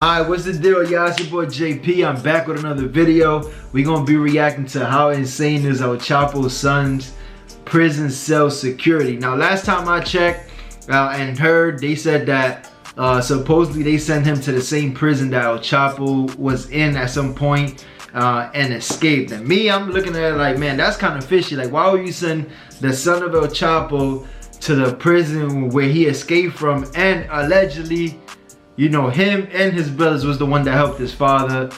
Alright, what's the deal, y'all? It's your boy JP. I'm back with another video. We're gonna be reacting to how insane is El Chapo's son's prison cell security. Now, last time I checked and heard, they said that supposedly they sent him to the same prison that El Chapo was in at some point and escaped. And me, I'm looking at it like, man, that's kind of fishy. Like, why would you send the son of El Chapo to the prison where he escaped from, and allegedly, you know, him and his brothers was the one that helped his father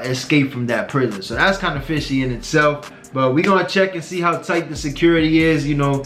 escape from that prison. So that's kind of fishy in itself. But we're gonna check and see how tight the security is. You know,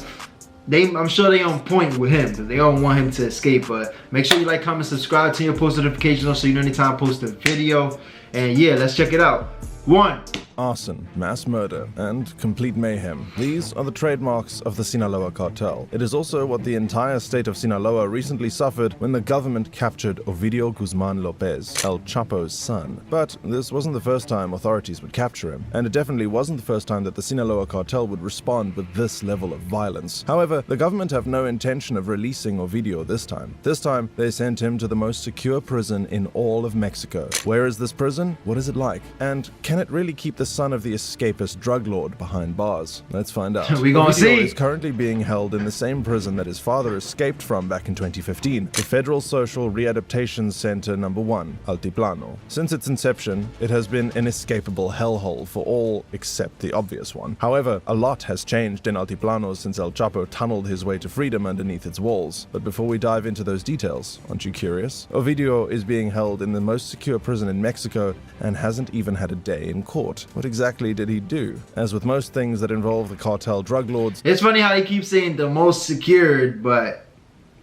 I'm sure they on point with him because they don't want him to escape. But make sure you like, comment, subscribe, turn your post notifications on so you know anytime I post a video. And yeah, let's check it out. 1. Arson, mass murder, and complete mayhem. These are the trademarks of the Sinaloa cartel. It is also what the entire state of Sinaloa recently suffered when the government captured Ovidio Guzmán Lopez, El Chapo's son. But this wasn't the first time authorities would capture him, and it definitely wasn't the first time that the Sinaloa cartel would respond with this level of violence. However, the government have no intention of releasing Ovidio this time. This time, they sent him to the most secure prison in all of Mexico. Where is this prison? What is it like? And can it really keep the son of the escapist drug lord behind bars? Let's find out. We gonna see. Ovidio is currently being held in the same prison that his father escaped from back in 2015, the Federal Social Readaptation Center No. 1, Altiplano. Since its inception, it has been an escapable hellhole for all except the obvious one. However, a lot has changed in Altiplano since El Chapo tunneled his way to freedom underneath its walls. But before we dive into those details, aren't you curious? Ovidio is being held in the most secure prison in Mexico and hasn't even had a day in court. What exactly did he do? As with most things that involve the cartel drug lords, it's funny how they keep saying the most secured, but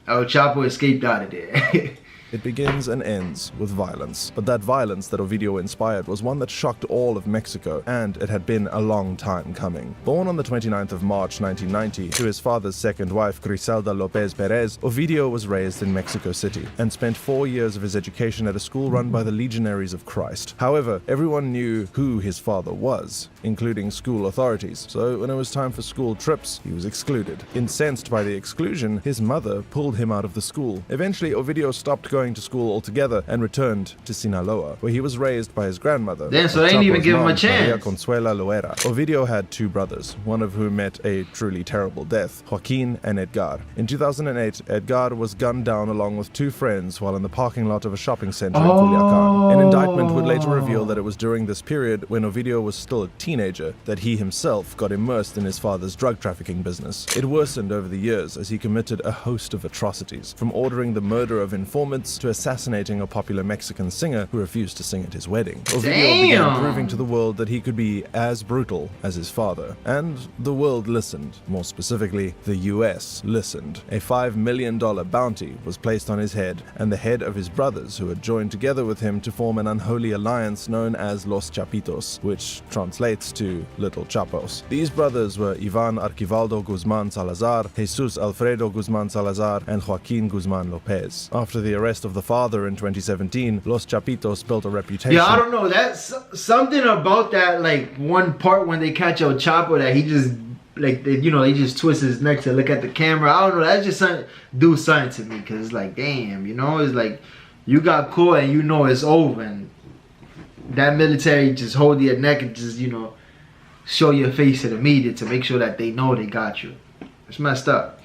El Chapo escaped out of there. it begins and ends with violence. But that violence that Ovidio inspired was one that shocked all of Mexico, and it had been a long time coming. Born on the 29th of March 1990 to his father's second wife, Griselda Lopez Perez, Ovidio was raised in Mexico City and spent 4 years of his education at a school run by the Legionaries of Christ. However, everyone knew who his father was, including school authorities, so when it was time for school trips, he was excluded. Incensed by the exclusion, his mother pulled him out of the school. Eventually, Ovidio stopped going to school altogether and returned to Sinaloa, where he was raised by his grandmother. Damn, so they didn't even give him a chance. Maria Consuela Loera. Ovidio had 2 brothers, one of whom met a truly terrible death, Joaquin and Edgar. In 2008, Edgar was gunned down along with 2 friends while in the parking lot of a shopping center in Culiacan. An indictment would later reveal that it was during this period, when Ovidio was still a teenager, that he himself got immersed in his father's drug trafficking business. It worsened over the years as he committed a host of atrocities, from ordering the murder of informants to assassinating a popular Mexican singer who refused to sing at his wedding. Ovidio began proving to the world that he could be as brutal as his father. And the world listened. More specifically, the US listened. A $5 million bounty was placed on his head and the head of his brothers, who had joined together with him to form an unholy alliance known as Los Chapitos, which translates to Little Chapos. These brothers were Ivan Arquivaldo Guzmán Salazar, Jesus Alfredo Guzmán Salazar, and Joaquin Guzmán Lopez. After the arrest of the father in 2017, Los Chapitos built a reputation. Yeah, I don't know. That's something about that, like, one part when they catch El Chapo that he just, like, you know, they just twist his neck to look at the camera. I don't know. That's just something, do something to me, because it's like, damn, you know, it's like you got caught and you know it's over, and that military just hold your neck and just, you know, show your face to the media to make sure that they know they got you. It's messed up.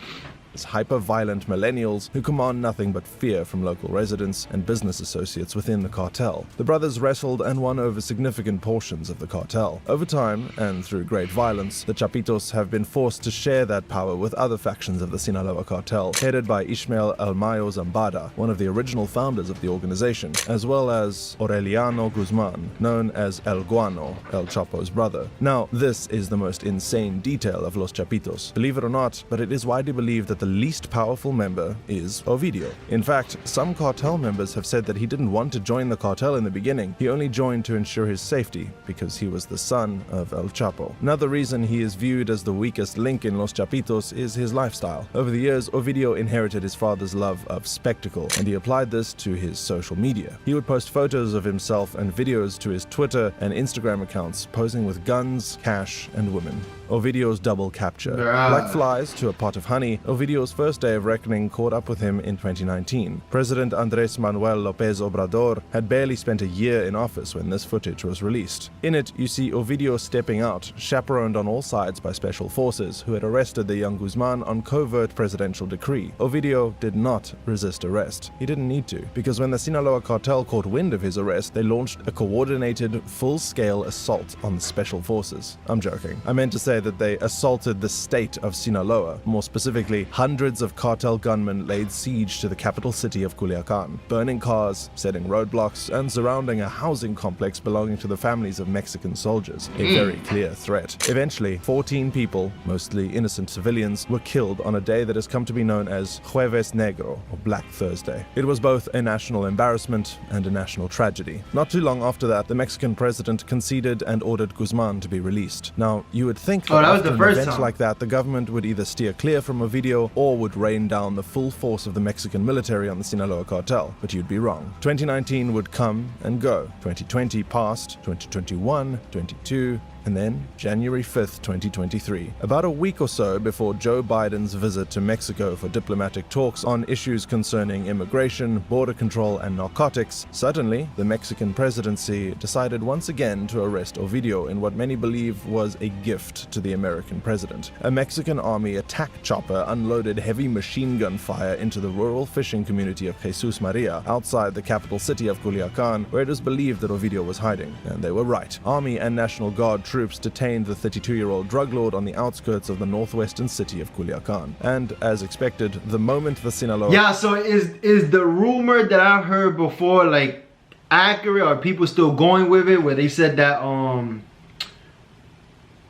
Hyper-violent millennials who command nothing but fear from local residents and business associates within the cartel. The brothers wrestled and won over significant portions of the cartel. Over time, and through great violence, the Chapitos have been forced to share that power with other factions of the Sinaloa cartel, headed by Ishmael El Mayo Zambada, one of the original founders of the organization, as well as Aureliano Guzmán, known as El Guano, El Chapo's brother. Now, this is the most insane detail of Los Chapitos. Believe it or not, but it is widely believed that the least powerful member is Ovidio. In fact, some cartel members have said that he didn't want to join the cartel in the beginning. He only joined to ensure his safety, because he was the son of El Chapo. Another reason he is viewed as the weakest link in Los Chapitos is his lifestyle. Over the years, Ovidio inherited his father's love of spectacle, and he applied this to his social media. He would post photos of himself and videos to his Twitter and Instagram accounts, posing with guns, cash, and women. Ovidio's double capture. Bruh. Like flies to a pot of honey, Ovidio's first day of reckoning caught up with him in 2019. President Andrés Manuel López Obrador had barely spent a year in office when this footage was released. In it, you see Ovidio stepping out, chaperoned on all sides by special forces who had arrested the young Guzmán on covert presidential decree. Ovidio did not resist arrest. He didn't need to, because when the Sinaloa cartel caught wind of his arrest, they launched a coordinated, full-scale assault on the special forces. I'm joking. I meant to say that they assaulted the state of Sinaloa. More specifically, hundreds of cartel gunmen laid siege to the capital city of Culiacán, burning cars, setting roadblocks, and surrounding a housing complex belonging to the families of Mexican soldiers. A very clear threat. Eventually, 14 people, mostly innocent civilians, were killed on a day that has come to be known as Jueves Negro, or Black Thursday. It was both a national embarrassment and a national tragedy. Not too long after that, the Mexican president conceded and ordered Guzmán to be released. Now, you would think that after an event like that, the government would either steer clear from Ovidio or would rain down the full force of the Mexican military on the Sinaloa cartel, but you'd be wrong. 2019 would come and go. 2020 passed, 2021, 22, and then January 5th, 2023. About a week or so before Joe Biden's visit to Mexico for diplomatic talks on issues concerning immigration, border control, and narcotics, suddenly the Mexican presidency decided once again to arrest Ovidio in what many believe was a gift to the American president. A Mexican army attack chopper unloaded heavy machine gun fire into the rural fishing community of Jesus Maria outside the capital city of Culiacán, where it was believed that Ovidio was hiding. And they were right. Army and National Guard troops detained the 32-year-old drug lord on the outskirts of the northwestern city of Culiacán. And as expected, the moment the Sinaloa... Yeah, so is the rumor that I've heard before, like, accurate? Or people still going with it, where they said that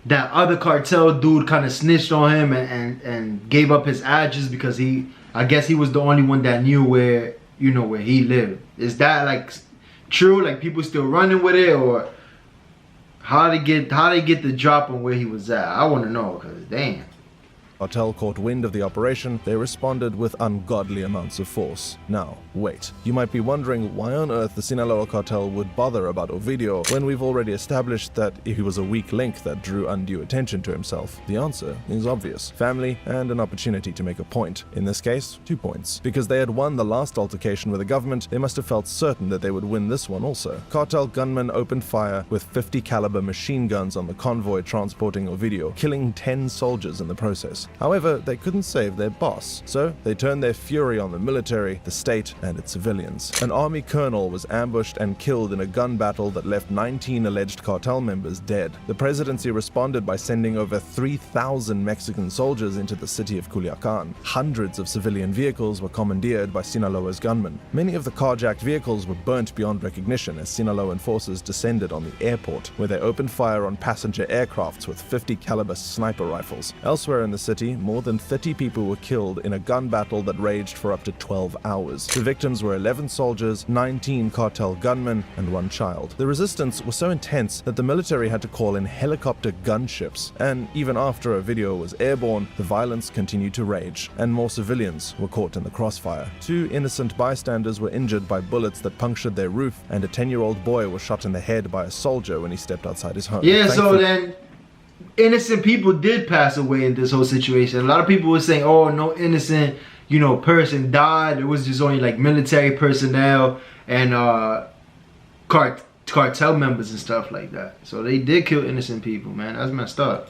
that other cartel dude kind of snitched on him and gave up his address because I guess he was the only one that knew where he lived? Is that like true? Like, people still running with it, or how they get the drop on where he was at? I want to know, because damn. Cartel caught wind of the operation, they responded with ungodly amounts of force. Now, wait. You might be wondering why on earth the Sinaloa cartel would bother about Ovidio when we've already established that he was a weak link that drew undue attention to himself. The answer is obvious. Family and an opportunity to make a point. In this case, 2 points. Because they had won the last altercation with the government, they must have felt certain that they would win this one also. Cartel gunmen opened fire with 50 caliber machine guns on the convoy transporting Ovidio, killing 10 soldiers in the process. However, they couldn't save their boss, so they turned their fury on the military, the state, and its civilians. An army colonel was ambushed and killed in a gun battle that left 19 alleged cartel members dead. The presidency responded by sending over 3,000 Mexican soldiers into the city of Culiacán. Hundreds of civilian vehicles were commandeered by Sinaloa's gunmen. Many of the carjacked vehicles were burnt beyond recognition as Sinaloan forces descended on the airport, where they opened fire on passenger aircrafts with 50 caliber sniper rifles. Elsewhere in the city, more than 30 people were killed in a gun battle that raged for up to 12 hours. The victims were 11 soldiers, 19 cartel gunmen, and 1 child. The resistance was so intense that the military had to call in helicopter gunships, and even after Ovidio was airborne, the violence continued to rage, and more civilians were caught in the crossfire. 2 innocent bystanders were injured by bullets that punctured their roof, and a 10-year-old boy was shot in the head by a soldier when he stepped outside his home. Yeah, so then innocent people did pass away in this whole situation. A lot of people were saying, oh, no innocent, person died. It was just only like military personnel and cartel members and stuff like that. So they did kill innocent people, man. That's messed up.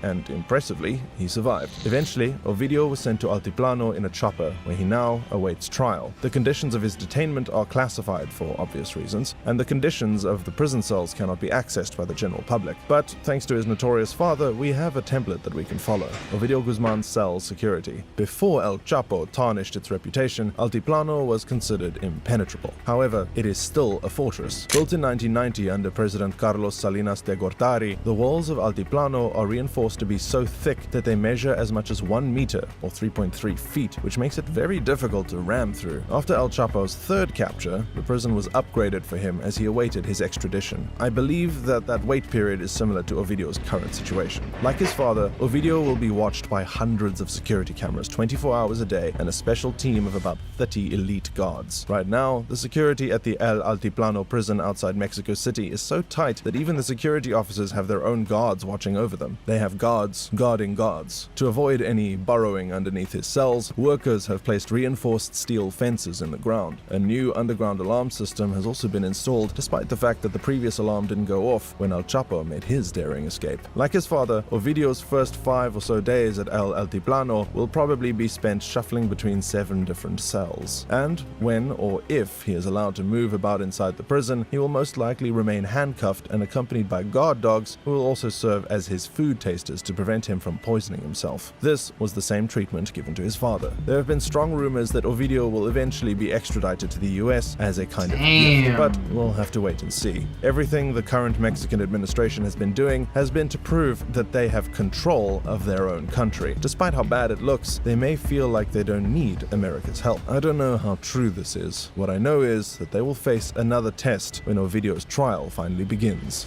And impressively, he survived. Eventually, Ovidio was sent to Altiplano in a chopper, where he now awaits trial. The conditions of his detainment are classified for obvious reasons, and the conditions of the prison cells cannot be accessed by the general public. But thanks to his notorious father, we have a template that we can follow. Ovidio Guzmán's cell security. Before El Chapo tarnished its reputation, Altiplano was considered impenetrable. However, it is still a fortress. Built in 1990 under President Carlos Salinas de Gortari, the walls of Altiplano are reinforced to be so thick that they measure as much as 1 meter, or 3.3 feet, which makes it very difficult to ram through. After El Chapo's 3rd capture, the prison was upgraded for him as he awaited his extradition. I believe that wait period is similar to Ovidio's current situation. Like his father, Ovidio will be watched by hundreds of security cameras 24 hours a day and a special team of about 30 elite guards. Right now, the security at the El Altiplano prison outside Mexico City is so tight that even the security officers have their own guards watching over them. They have have guards guarding guards. To avoid any burrowing underneath his cells, workers have placed reinforced steel fences in the ground. A new underground alarm system has also been installed, despite the fact that the previous alarm didn't go off when El Chapo made his daring escape. Like his father, Ovidio's first 5 or so days at El Altiplano will probably be spent shuffling between 7 different cells. And when or if he is allowed to move about inside the prison, he will most likely remain handcuffed and accompanied by guard dogs who will also serve as his food tasters to prevent him from poisoning himself. This was the same treatment given to his father. There have been strong rumors that Ovidio will eventually be extradited to the US as a kind of gift, but we'll have to wait and see. Everything the current Mexican administration has been doing has been to prove that they have control of their own country. Despite how bad it looks, they may feel like they don't need America's help. I don't know how true this is. What I know is that they will face another test when Ovidio's trial finally begins.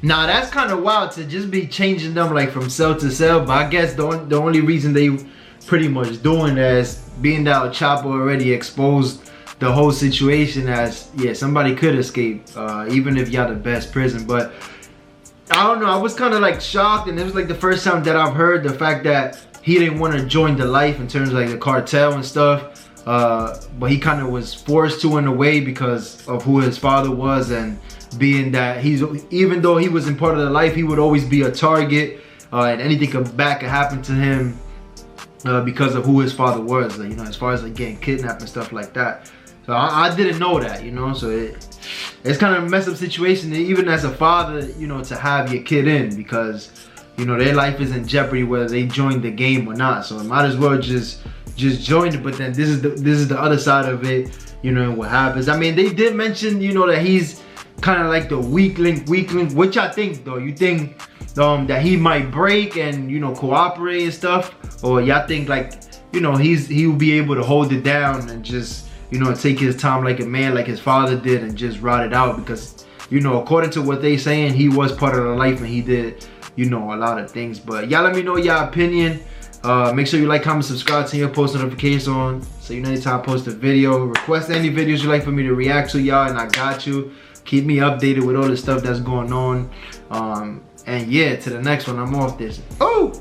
Nah, that's kind of wild to just be changing them like from cell to cell, but I guess the only reason they pretty much doing that is being that El Chapo already exposed the whole situation as, yeah, somebody could escape, even if y'all the best prison. But I don't know, I was kind of like shocked, and it was like the first time that I've heard the fact that he didn't want to join the life in terms of like the cartel and stuff, but he kind of was forced to in a way because of who his father was, and being that even though he was in part of the life, he would always be a target, and anything could happen to him because of who his father was, like, you know, as far as like getting kidnapped and stuff like that. So I didn't know that, you know, so it's kind of a messed up situation, even as a father, you know, to have your kid in, because, you know, their life is in jeopardy whether they join the game or not. So it might as well just join it. But then this is the other side of it, you know, what happens. I mean, they did mention, you know, that he's kind of like the weak link, which I think, though, you think that he might break and, you know, cooperate and stuff, or y'all think like, you know, he will be able to hold it down and just, you know, take his time like a man, like his father did, and just ride it out? Because, you know, according to what they saying, he was part of the life and he did, you know, a lot of things. But y'all let me know your opinion. Make sure you like, comment, subscribe, turn your post notifications on so you know anytime I post a video. Request any videos you like for me to react to, y'all, and I got you. Keep me updated with all the stuff that's going on. And yeah, to the next one, I'm off this. Oh!